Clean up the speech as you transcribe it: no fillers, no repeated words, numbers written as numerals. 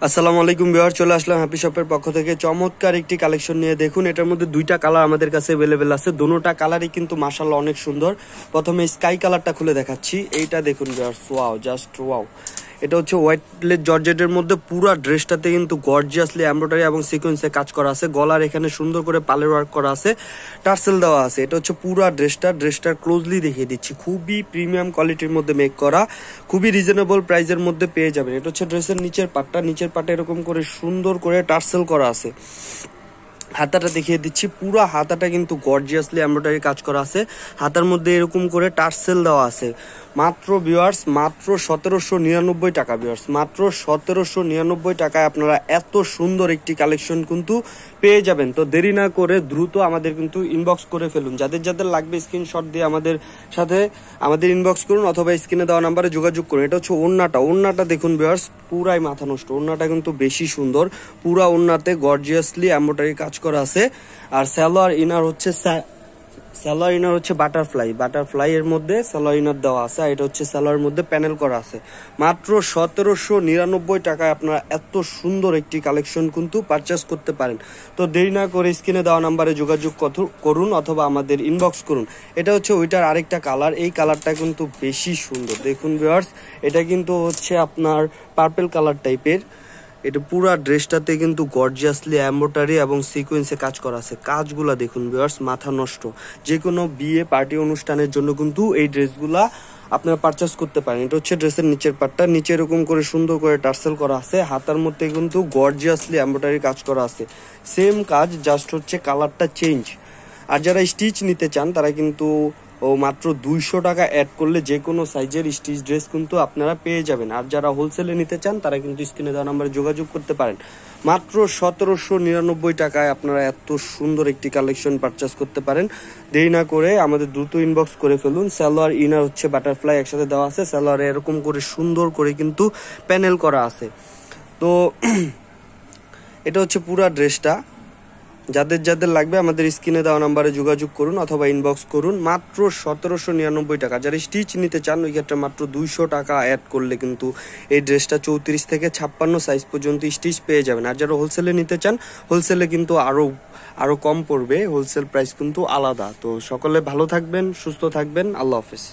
আসসালামু আলাইকুম ভিউয়ার, চলে আসলাম হ্যাপি শপের পক্ষ থেকে চমৎকার একটি কালেকশন নিয়ে। দেখুন, এটার মধ্যে দুইটা কালার আমাদের কাছে অ্যাভেলেবেল আছে। দোনোটা কালারই কিন্তু মাশাআল্লাহ অনেক সুন্দর। প্রথমে স্কাই কালারটা খুলে দেখাচ্ছি। এইটা দেখুন ভিউয়ার্স, ওয়াও, জাস্ট ওয়াও। এটা হচ্ছে হোয়াইট লেস জর্জেটের মধ্যে পুরো ড্রেসটাতে কিন্তু গর্জিয়াসলি এমব্রয়ডারি এবং সিকোয়েন্সে কাজ করা আছে। গলার এখানে সুন্দর করে পালের ওয়ার্ক করা আছে, টার্সেল দেওয়া আছে। এটা হচ্ছে পুরো ড্রেসটার ক্লোজলি দেখিয়ে দিচ্ছি। খুবই প্রিমিয়াম কোয়ালিটির মধ্যে মেক করা, খুবই রিজনেবল প্রাইসের মধ্যে পেয়ে যাবেন। এটা হচ্ছে ড্রেসের নিচের পাটটা এরকম করে সুন্দর করে টার্সেল করা আছে। হাতাটা দেখিয়ে দিচ্ছি, পুরো হাতাটা কিন্তু গর্জিয়াসলি এমব্রয়ডারি কাজ করা আছে। হাতার মধ্যে এরকম করে টার্সেল দেওয়া আছে। মাত্র ভিউয়ার্স, মাত্র 1799 টাকা ভিউয়ার্স, মাত্র 1799 টাকায় আপনারা এত সুন্দর একটি কালেকশন কিন্তু পেয়ে যাবেন। তো দেরি না করে দ্রুত আমাদের কিন্তু ইনবক্স করে ফেলুন। যাদের যাদের লাগবে স্ক্রিনশট দিয়ে আমাদের সাথে ইনবক্স করুন অথবা স্ক্রিনে দেওয়া নাম্বারে যোগাযোগ করুন। এটা হচ্ছে ওড়নাটা দেখুন ভিউয়ার্স, পুরাই মাথা নষ্ট। ওড়নাটা কিন্তু বেশি সুন্দর, পুরা ওড়নাতে গর্জিয়াসলি এমব্রয়ডারি কাজ করা আছে। আর সালোয়ার ইনার হচ্ছে বাটারফ্লাই এর মধ্যে সালোয়ার ইনার দেওয়া আছে। আর এটা হচ্ছে সালোয়ারের মধ্যে প্যানেল করা আছে। মাত্র 1799 টাকায় আপনারা এত সুন্দর একটি কালেকশন কিন্তু পারচেস করতে পারেন। তো দেরি না করে স্ক্রিনে দেওয়া নাম্বারে যোগাযোগ করুন অথবা আমাদের ইনবক্স করুন। এটা হচ্ছে ওইটার আরেকটা কালার। এই কালারটা কিন্তু বেশি সুন্দর। দেখুন ভিউয়ার্স, এটা কিন্তু হচ্ছে আপনার পার্পল কালার টাইপের। এটা পুরা ড্রেসটাতে কিন্তু গর্জিয়াসলি এমব্রয়ডারি এবং সিকোয়েন্সে কাজ করা আছে। কাজগুলা দেখুন ভিউয়ার্স, মাথা নষ্ট। যে কোনো বিয়ে পার্টি অনুষ্ঠানের জন্য কিন্তু এই ড্রেসগুলা আপনারা পারচেস করতে পারেন। এটা হচ্ছে ড্রেসের নিচের পার্টটা, নিচে এরকম করে সুন্দর করে টার্সেল করা আছে। হাতার মধ্যে কিন্তু গর্জিয়াসলি এমব্রয়ডারি কাজ করা আছে। সেম কাজ, জাস্ট হচ্ছে কালারটা চেঞ্জ। আর যারা স্টিচ নিতে চান তারা কিন্তু মাত্র 200 টাকা অ্যাড করলে যে কোনো সাইজের স্টিচ ড্রেস কিন্তু আপনারা পেয়ে যাবেন। আর যারা হোলসেলে নিতে চান তারা কিন্তু স্ক্রিনে দেওয়া নাম্বারে যোগাযোগ করতে পারেন। মাত্র 1799 টাকায় আপনারা এত সুন্দর একটি কালেকশন পারচেস করতে পারেন। দেরি না করে আমাদের দ্রুত ইনবক্স করে ফেলুন। সালোয়ার ইনার হচ্ছে বাটারফ্লাই একসাথে দেওয়া আছে। সালোয়ারে এরকম করে সুন্দর করে কিন্তু প্যানেল করা আছে। তো এটা হচ্ছে পুরা ড্রেসটা। যাদের যাদের লাগবে আমাদের স্ক্রিনে দেওয়া নাম্বারে যোগাযোগ করুন অথবা ইনবক্স করুন। মাত্র 1799 টাকা। যারা স্টিচ নিতে চান ওই ক্ষেত্রে মাত্র 200 টাকা অ্যাড করলে কিন্তু এই ড্রেসটা 34 থেকে 56 সাইজ পর্যন্ত স্টিচ পেয়ে যাবেন। আর যারা হোলসেলে নিতে চান, হোলসেলে কিন্তু আরো কম পড়বে। হোলসেল প্রাইস কিন্তু আলাদা। তো সকলে ভালো থাকবেন, সুস্থ থাকবেন। আল্লাহ হাফেজ।